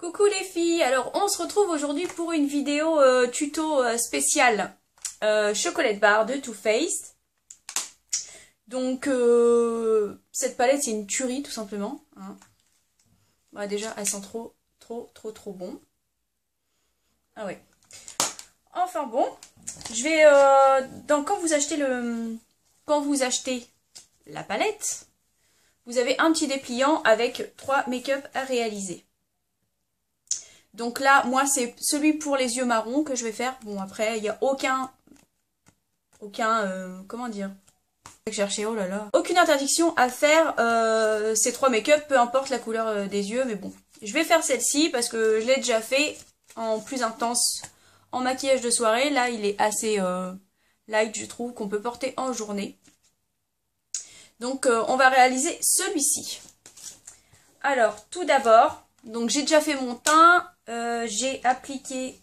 Coucou les filles, alors on se retrouve aujourd'hui pour une vidéo tuto spéciale chocolate bar de Too Faced. Donc cette palette c'est une tuerie tout simplement. Hein. Bah, déjà elle sent trop bon. Ah ouais. Enfin bon, je vais quand vous achetez la palette, vous avez un petit dépliant avec 3 make-up à réaliser. Donc là, moi, c'est celui pour les yeux marrons que je vais faire. Bon, après, il n'y a comment dire? Chercher, oh là là. Aucune interdiction à faire ces 3 make-up, peu importe la couleur des yeux. Mais bon, je vais faire celle-ci parce que je l'ai déjà fait en plus intense en maquillage de soirée. Là, il est assez light, je trouve, qu'on peut porter en journée. Donc, on va réaliser celui-ci. Alors, tout d'abord, donc j'ai déjà fait mon teint. J'ai appliqué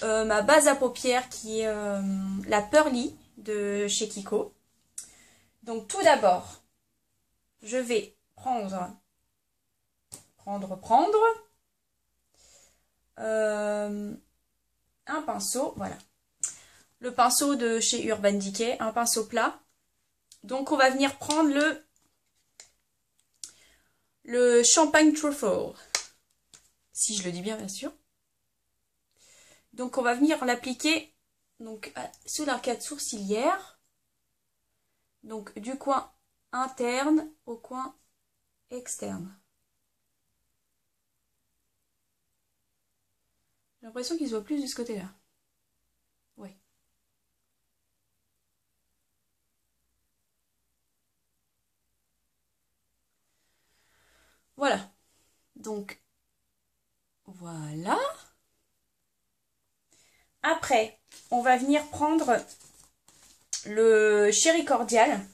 ma base à paupières qui est la Pearly de chez Kiko. Donc tout d'abord, je vais prendre un pinceau, voilà. Le pinceau de chez Urban Decay, un pinceau plat. Donc on va venir prendre le Champagne Truffle. Si je le dis bien sûr. Donc on va venir l'appliquer donc sous l'arcade sourcilière. Donc du coin interne au coin externe. J'ai l'impression qu'il se voit plus de ce côté-là. Oui. Voilà. Donc voilà. Après, on va venir prendre le Chéri Cordial,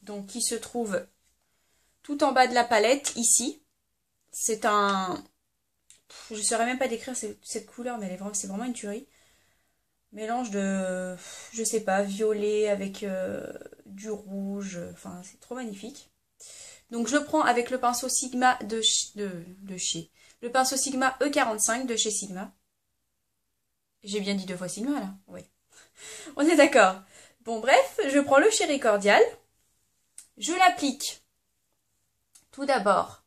donc qui se trouve tout en bas de la palette, ici. C'est un... Je ne saurais même pas décrire cette couleur, mais c'est vraiment une tuerie. Mélange de, je sais pas, violet avec du rouge, enfin c'est trop magnifique. Donc je le prends avec le pinceau Sigma le pinceau Sigma E45 de chez Sigma. J'ai bien dit 2 fois Sigma là, oui. On est d'accord. Bon bref, je prends le Chéri Cordial. Je l'applique tout d'abord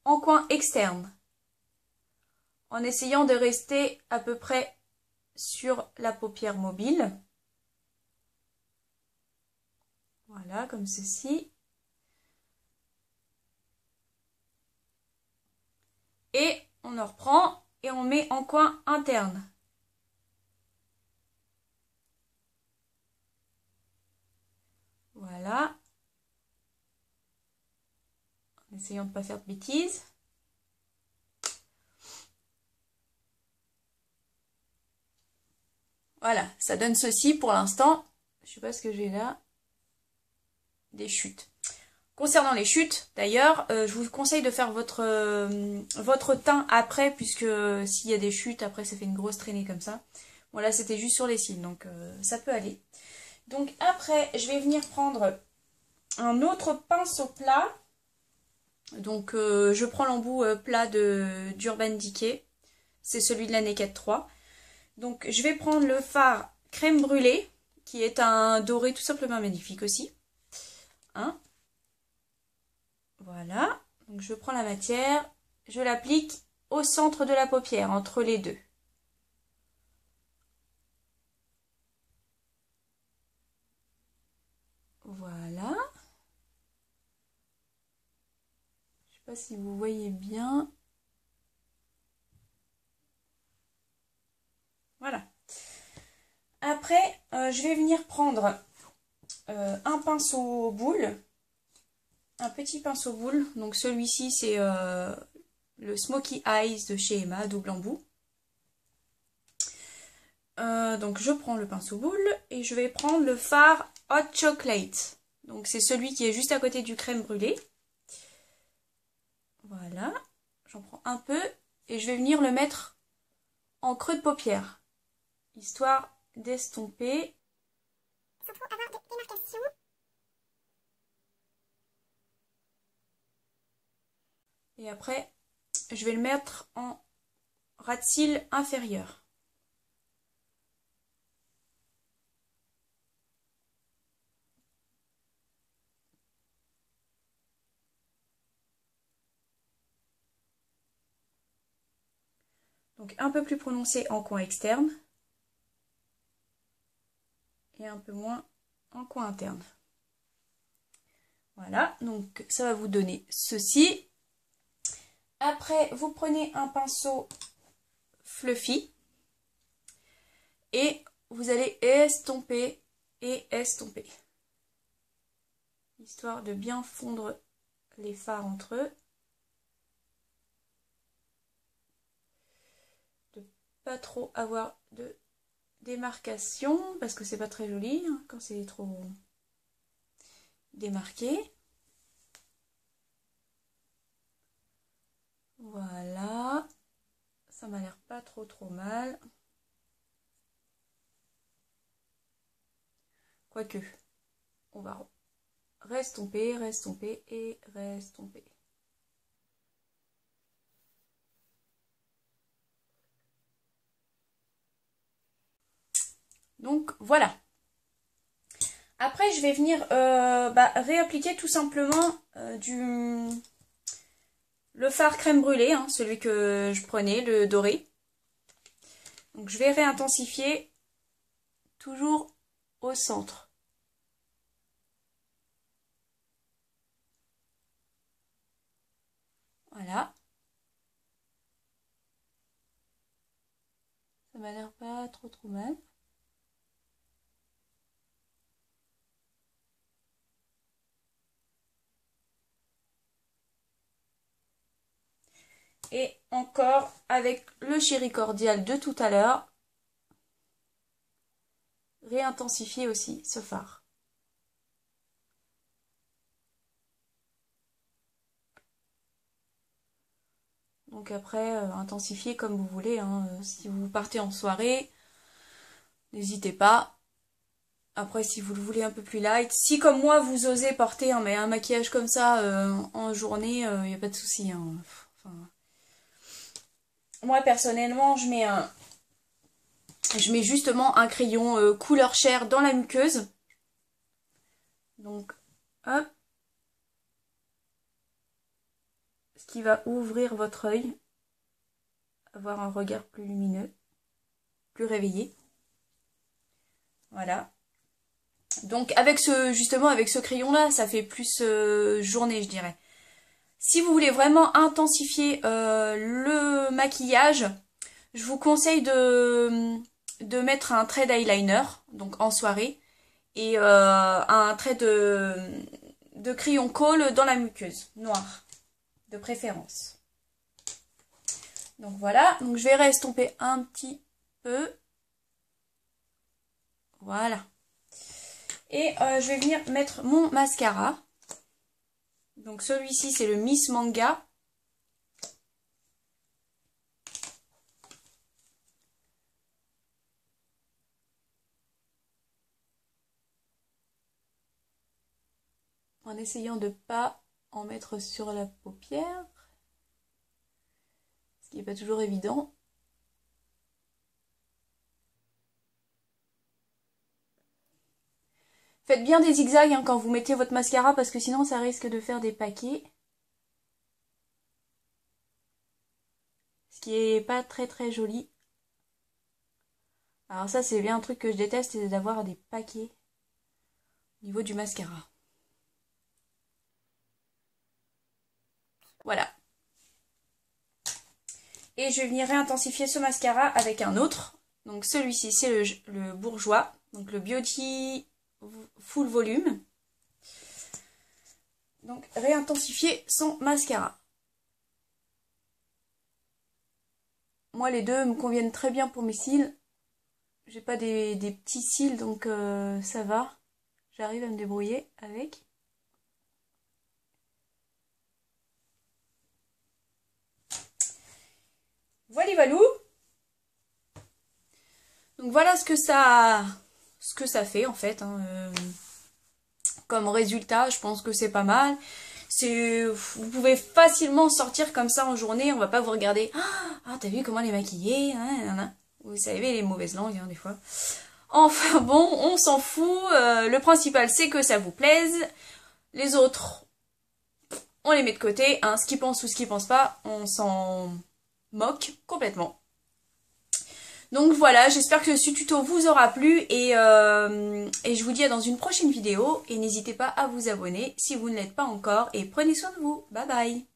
en coin externe. En essayant de rester à peu près sur la paupière mobile. Voilà, comme ceci. Et on en reprend et on met en coin interne. Voilà. En essayant de ne pas faire de bêtises. Voilà, ça donne ceci pour l'instant. Je ne sais pas ce que j'ai là. Des chutes. Concernant les chutes, d'ailleurs, je vous conseille de faire votre teint après, puisque s'il y a des chutes, après ça fait une grosse traînée comme ça. Bon là c'était juste sur les cils, donc ça peut aller. Donc après, je vais venir prendre un autre pinceau plat. Donc je prends l'embout plat d'Urban Decay. C'est celui de la Naked 3. Donc je vais prendre le fard crème brûlée, qui est un doré tout simplement magnifique aussi. Hein? Voilà. Donc je prends la matière, je l'applique au centre de la paupière, entre les deux. Voilà. Je ne sais pas si vous voyez bien. Voilà. Après, je vais venir prendre un pinceau boule. Un petit pinceau boule. Donc celui-ci, c'est le Smoky Eyes de chez Emma, double embout. Donc je prends le pinceau boule et je vais prendre le fard Hot Chocolate. Donc c'est celui qui est juste à côté du crème brûlée. Voilà, j'en prends un peu et je vais venir le mettre en creux de paupière, histoire d'estomper. Surtout avoir des démarcations. Et après, je vais le mettre en ras de cils inférieur. Donc un peu plus prononcé en coin externe et un peu moins en coin interne. Voilà, donc ça va vous donner ceci. Après, vous prenez un pinceau fluffy et vous allez estomper et estomper, histoire de bien fondre les fards entre eux. De pas trop avoir de démarcation, parce que c'est pas très joli hein, quand c'est trop démarqué. Voilà, ça m'a l'air pas trop mal. Quoique, on va restomper, restomper et restomper. Donc voilà. Après, je vais venir réappliquer tout simplement le fard crème brûlée, hein, celui que je prenais, le doré. Donc je vais réintensifier toujours au centre. Voilà. Ça m'a l'air pas trop mal. Et encore avec le chéri cordial de tout à l'heure, réintensifier aussi ce fard. Donc après, intensifier comme vous voulez. Hein. Si vous partez en soirée, n'hésitez pas. Après, si vous le voulez un peu plus light. Si comme moi, vous osez porter un maquillage comme ça en journée, il n'y a pas de souci. Hein. Enfin, moi, personnellement, je mets justement un crayon couleur chair dans la muqueuse. Donc, hop. Ce qui va ouvrir votre œil. Avoir un regard plus lumineux. Plus réveillé. Voilà. Donc, justement, avec ce crayon-là, ça fait plus journée, je dirais. Si vous voulez vraiment intensifier le maquillage, je vous conseille de mettre un trait d'eyeliner, donc en soirée, et un trait de crayon colle dans la muqueuse, noir, de préférence. Donc voilà, donc je vais restomper un petit peu. Voilà. Et je vais venir mettre mon mascara. Donc celui-ci, c'est le Miss Manga. En essayant de ne pas en mettre sur la paupière. Ce qui n'est pas toujours évident. Faites bien des zigzags hein, quand vous mettez votre mascara parce que sinon ça risque de faire des paquets. Ce qui est pas très joli. Alors ça c'est bien un truc que je déteste, c'est d'avoir des paquets au niveau du mascara. Voilà. Et je vais venir réintensifier ce mascara avec un autre. Donc celui-ci c'est le Bourjois, donc le Beauty Full Volume. Donc réintensifier son mascara. Moi les deux me conviennent très bien pour mes cils. J'ai pas des petits cils donc ça va. J'arrive à me débrouiller avec. Voilà valou. Donc voilà ce que ça fait en fait. Hein. Comme résultat, je pense que c'est pas mal. Vous pouvez facilement sortir comme ça en journée, on va pas vous regarder. Ah, t'as vu comment elle est maquillée, hein. Vous savez, les mauvaises langues, hein, des fois. Enfin bon, on s'en fout. Le principal, c'est que ça vous plaise. Les autres, on les met de côté. Hein, ce qu'ils pensent ou ce qu'ils pensent pas, on s'en moque complètement. Donc voilà, j'espère que ce tuto vous aura plu et je vous dis à dans une prochaine vidéo. Et n'hésitez pas à vous abonner si vous ne l'êtes pas encore. Et prenez soin de vous. Bye bye.